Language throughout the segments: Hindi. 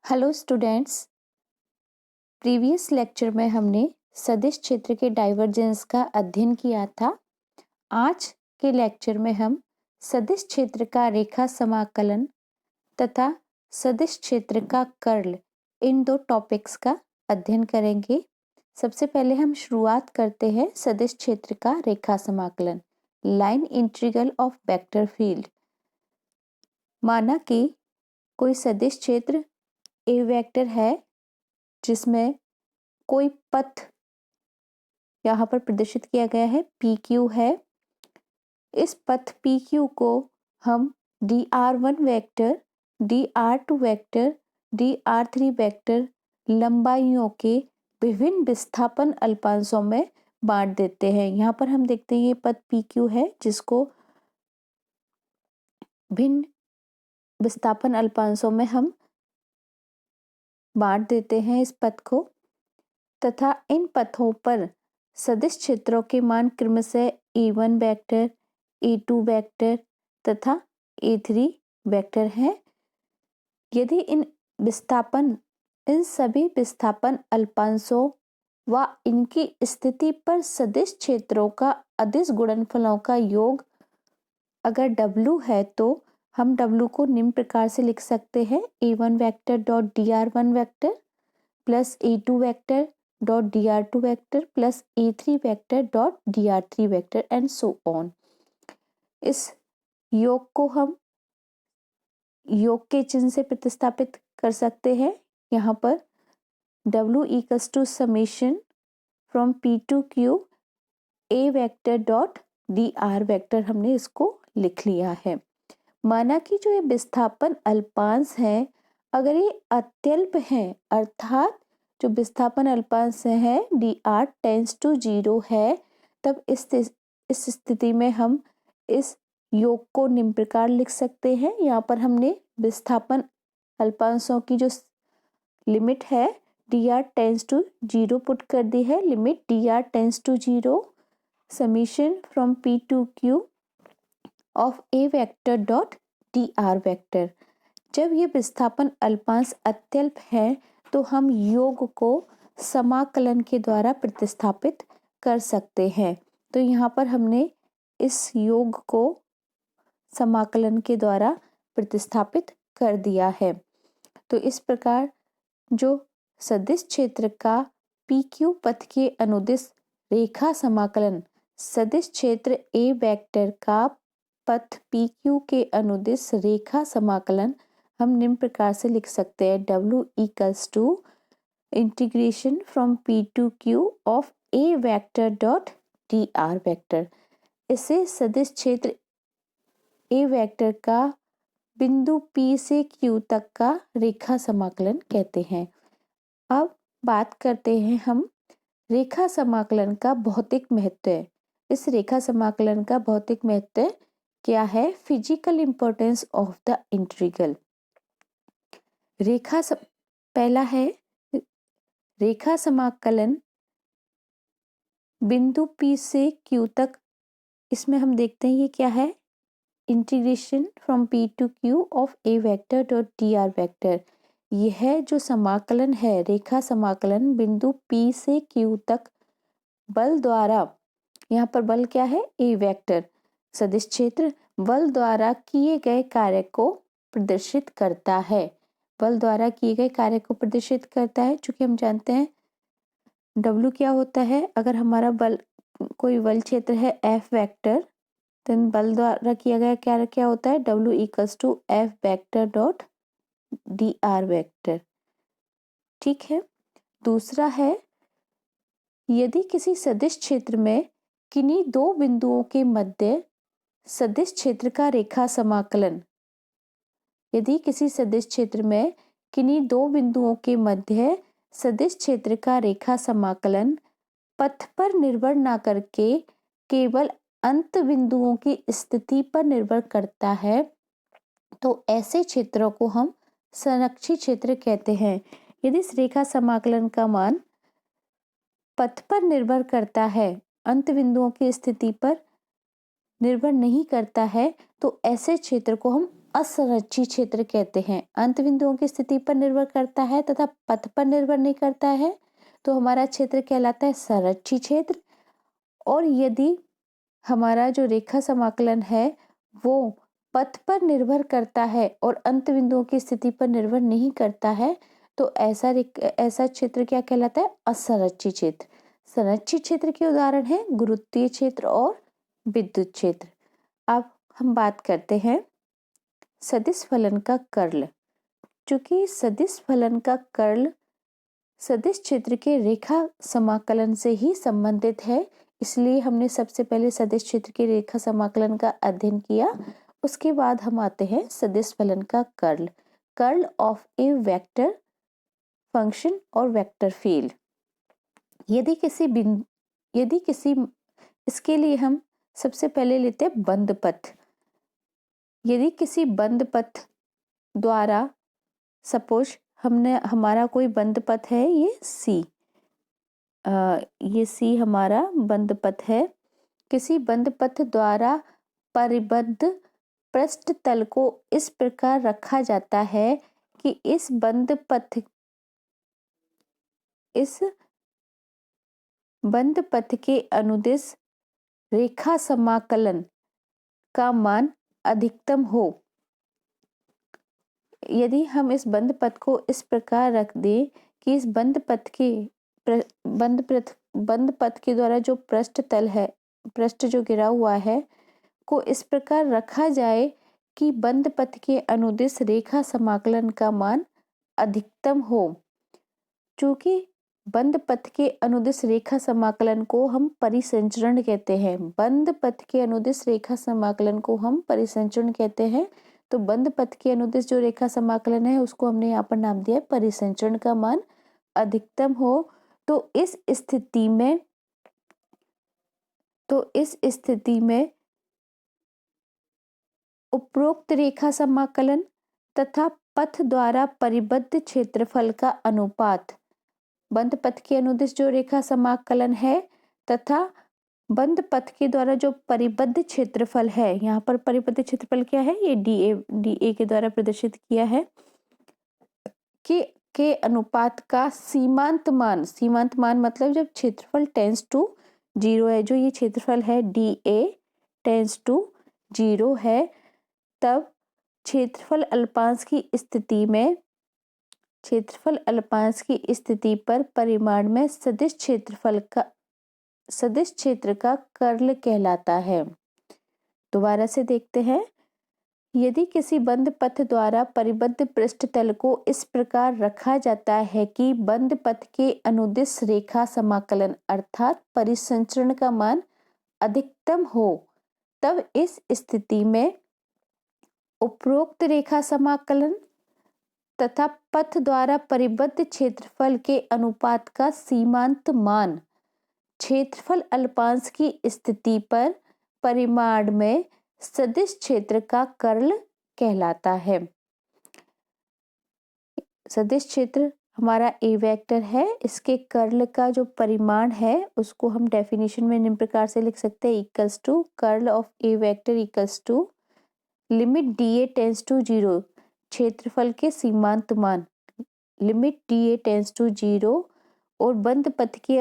Hello students. प्रीवियस लेक्चर में हमने सदिश क्षेत्र के डाइवर्जेंस का अध्ययन किया था। आज के लेक्चर में हम सदिश क्षेत्र का रेखा समाकलन तथा सदिश क्षेत्र का कर्ल इन दो टॉपिक्स का अध्ययन करेंगे। सबसे पहले हम शुरुआत करते हैं सदिश क्षेत्र का रेखा समाकलन, line integral of vector field. माना कि कोई सदिश क्षेत्र ए वेक्टर है जिसमें कोई पथ यहाँ पर प्रदर्शित किया गया है, पी क्यू है। इस पथ पी क्यू को हम dr1 vector, dr2 vector, dr3 vector लंबाइयों के विभिन्न विस्थापन अल्पांशों में बांट देते हैं। यहाँ पर हम देखते हैं ये पथ पी क्यू है जिसको भिन्न विस्थापन अल्पांशों में हम बांट देते हैं इस पथ को, तथा इन पथों पर सदिश क्षेत्रों के मान क्रमशः E1 वेक्टर, E2 वेक्टर तथा E3 वेक्टर हैं। यदि इन सभी विस्थापन अल्पांशों व इनकी स्थिति पर सदिश क्षेत्रों का अदिश गुणनफलों का योग अगर W है तो हम W को निम्न प्रकार से लिख सकते हैं: E1 vector dot dr1 vector plus E2 vector dot dr2 vector plus E3 vector dot dr3 vector and so on. इस योग को हम योग के चिन्ह से प्रतिस्थापित कर सकते हैं। यहाँ पर W equals to summation from P to Q A vector dot dr vector हमने इसको लिख लिया है। माना कि जो ये विस्थापन अल्पांश हैं अगर ये अत्यल्प हैं, अर्थात जो विस्थापन अल्पांश है dr टेंड्स टू 0 है, तब इस स्थिति में हम इस योग को निम्न प्रकार लिख सकते हैं। यहाँ पर हमने विस्थापन अल्पांशों की जो लिमिट है dr टेंड्स टू 0 पुट कर दी है। Limit dr tends to 0 summation from P to Q of A vector dot dr vector. जब ये विस्थापन अल्पांश अत्यल्प है तो हम योग को समाकलन के द्वारा प्रतिस्थापित कर सकते हैं। तो यहाँ पर हमने इस योग को समाकलन के द्वारा प्रतिस्थापित कर दिया है। तो इस प्रकार जो सदिश क्षेत्र का पी क्यू पथ के अनुदिश रेखा समाकलन सदिश क्षेत्र ए वेक्टर का पथ पी क्यू के अनुदिश रेखा समाकलन हम निम्न प्रकार से लिख सकते हैं: W equals to integration from P to Q of A vector dot dr vector. इसे सदिश क्षेत्र A वेक्टर का बिंदु P से Q तक का रेखा समाकलन कहते हैं। अब बात करते हैं हम रेखा समाकलन का भौतिक महत्व। इस रेखा समाकलन का भौतिक महत्व क्या है? Physical importance of the integral. पहला है रेखा समाकलन बिंदु P से Q तक। इसमें हम देखते हैं ये क्या है? Integration from P to Q of A vector dot dr vector. यह जो समाकलन है, रेखा समाकलन बिंदु P से Q तक बल द्वारा, यहाँ पर बल क्या है? A वेक्टर सदिश क्षेत्र बल द्वारा किए गए कार्य को प्रदर्शित करता है। बल द्वारा किए गए कार्य को प्रदर्शित करता है, चूंकि हम जानते हैं W क्या होता है। अगर हमारा बल कोई बल क्षेत्र है F वेक्टर, तो बल द्वारा किया गया कार्य क्या होता है? W equals to F vector dot dr vector. ठीक है। दूसरा है, यदि किसी सदिश क्षेत्र में किन्हीं दो बिंदुओं के मध्य सदिश क्षेत्र का रेखा समाकलन, यदि किसी सदिश क्षेत्र में किन्हीं दो बिंदुओं के मध्य सदिश क्षेत्र का रेखा समाकलन पथ पर निर्भर न करके केवल अंत बिंदुओं की स्थिति पर निर्भर करता है, तो ऐसे क्षेत्रों को हम संरक्षी क्षेत्र कहते हैं। यदि इस रेखा समाकलन का मान पथ पर निर्भर करता है, अंत बिंदुओं की स्थिति पर निर्भर नहीं करता है, तो ऐसे क्षेत्र को हम असंरक्षित क्षेत्र कहते हैं। अंत बिंदुओं की स्थिति पर निर्भर करता है तथा पथ पर निर्भर नहीं करता है, तो हमारा क्षेत्र कहलाता है संरक्षित क्षेत्र। और यदि हमारा जो रेखा समाकलन है वो पथ पर निर्भर करता है और अंत बिंदुओं की स्थिति पर निर्भर नहीं करता है, तो ऐसा क्षेत्र क्या कहलाता है? असंरक्षित क्षेत्र। संरक्षित क्षेत्र के उदाहरण हैं गुरुत्वीय क्षेत्र और विद्युत क्षेत्र। अब हम बात करते हैं सदिश फलन का कर्ल। चूंकि सदिश फलन का कर्ल सदिश क्षेत्र के रेखा समाकलन से ही संबंधित है, इसलिए हमने सबसे पहले सदिश क्षेत्र के रेखा समाकलन का अध्ययन किया। उसके बाद हम आते हैं सदिश फलन का curl, curl of A vector function और वेक्टर फील्ड। यदि किसी इसके लिए हम सबसे पहले लेते हैं बंद पथ। यदि किसी बंद पथ द्वारा, सपोज हमारा कोई बंद पथ है, ये सी हमारा बंद पथ है। किसी बंद पथ द्वारा परिबद्ध पृष्ठ तल को इस प्रकार रखा जाता है कि इस बंद पथ के अनुदिश रेखा समाकलन का मान अधिकतम हो। यदि हम इस बंद पथ को इस प्रकार रख दें कि इस बंद पथ के द्वारा जो पृष्ठ जो गिरा हुआ है को इस प्रकार रखा जाए कि बंद पथ के अनुदिश रेखा समाकलन का मान अधिकतम हो। चूंकि बंद पथ के अनुदिश रेखा समाकलन को हम परिसंचरण कहते हैं। बंद पथ के अनुदिश रेखा समाकलन को हम परिसंचरण कहते हैं। तो बंद पथ के अनुदिश जो रेखा समाकलन है उसको हमने यहाँ पर नाम दिया है परिसंचरण का मान अधिकतम हो। तो इस स्थिति में उपरोक्त रेखा समाकलन तथा पथ द्वारा परिबद्ध क्षेत्रफल का अनुपात, बंद पथ के अनुदिश जो रेखा समाकलन है तथा बंद पथ के द्वारा जो परिबद्ध क्षेत्रफल है, यहाँ पर परिबद्ध क्षेत्रफल क्या है? ये डी ए के द्वारा प्रदर्शित किया है के अनुपात का सीमांत मान मतलब जब क्षेत्रफल टेंस टू 0 है, जो ये क्षेत्रफल है डी ए टेंस टू 0 है, तब क्षेत्रफल अल्पांश की स्थिति पर परिमाण में सदिश क्षेत्र का कर्ल कहलाता है। दोबारा से देखते हैं। यदि किसी बंद पथ द्वारा परिबद्ध पृष्ठ तल को इस प्रकार रखा जाता है कि बंद पथ के अनुदिश रेखा समाकलन अर्थात परिसंचरण का मान अधिकतम हो, तब इस स्थिति में उपरोक्त रेखा समाकलन तथा पथ द्वारा परिबद्ध क्षेत्रफल के अनुपात का सीमांत मान क्षेत्रफल अल्पांश की स्थिति पर परिमाण में सदिश क्षेत्र का कर्ल कहलाता है। सदिश क्षेत्र हमारा ए वेक्टर है, इसके कर्ल का जो परिमाण है उसको हम डेफिनेशन में निम्न प्रकार से लिख सकते हैं, equals to curl of A vector equals to limit d A tends to 0 क्षेत्रफल के सीमांत मान, limit d A tends to 0 और बंद पथ के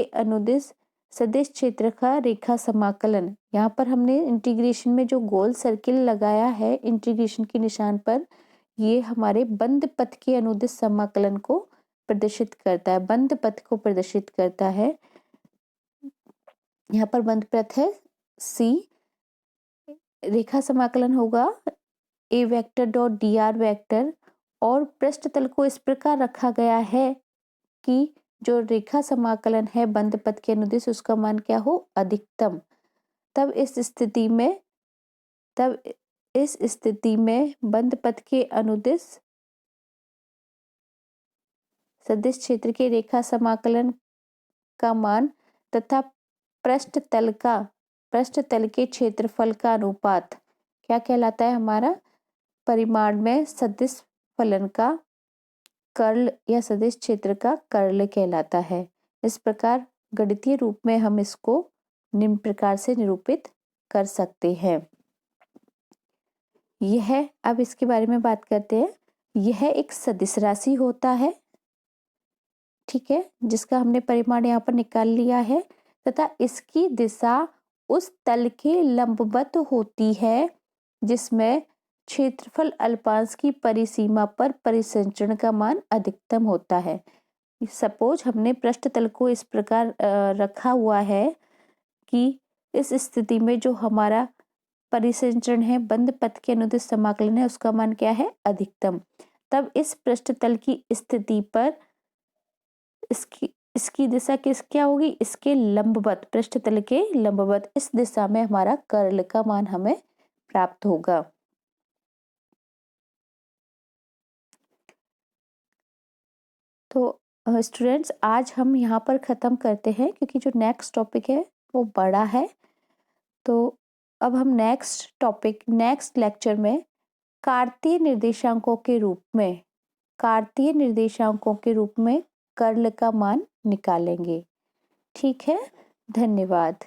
अनुदिश सदिश क्षेत्र का रेखा समाकलन। यहाँ पर हमने इंटीग्रेशन में जो गोल सर्किल लगाया है इंटीग्रेशन के निशान पर, ये हमारे बंद पथ के अनुदिश समाकलन को प्रदर्शित करता है, बंद पथ को प्रदर्शित करता है। यहाँ पर बंद पथ है सी, रेखा समाकलन होगा A vector dot D R vector और पृष्ठ तल को इस प्रकार रखा गया है कि जो रेखा समाकलन है बंद पथ के अनुदिश उसका मान क्या हो? अधिकतम। तब इस स्थिति में बंद पथ के अनुदिश सदिश क्षेत्र के रेखा समाकलन का मान तथा पृष्ठ तल के क्षेत्रफल का अनुपात क्या कहलाता है? हमारा परिमाण में सदिश फलन का कर्ल या सदिश क्षेत्र का कर्ल कहलाता है। इस प्रकार गणितीय रूप में हम इसको निम्न प्रकार से निरूपित कर सकते हैं। यह, अब इसके बारे में बात करते हैं। यह एक सदिश राशि होता है, ठीक है, जिसका हमने परिमाण यहाँ पर निकाल लिया है, तथा इसकी दिशा उस तल के लंबवत होती है जिसमें क्षेत्रफल अल्पांश की परिसीमा पर परिसंचरण का मान अधिकतम होता है। सपोज हमने पृष्ठ तल को इस प्रकार रखा हुआ है कि इस स्थिति में जो हमारा परिसंचरण है, बंद पथ के अनुदिश समाकलन है, उसका मान क्या है? अधिकतम। तब इस पृष्ठ तल की स्थिति पर इसकी दिशा क्या होगी? इसके लंबवत, पृष्ठ तल के लंबवत इस दिशा में हमारा कर्ल का मान हमें प्राप्त होगा। तो स्टूडेंट्स, आज हम यहाँ पर खत्म करते हैं क्योंकि जो नेक्स्ट टॉपिक है वो बड़ा है। तो अब हम नेक्स्ट लेक्चर में कार्तीय निर्देशांकों के रूप में कर्ल का मान निकालेंगे। ठीक है, धन्यवाद।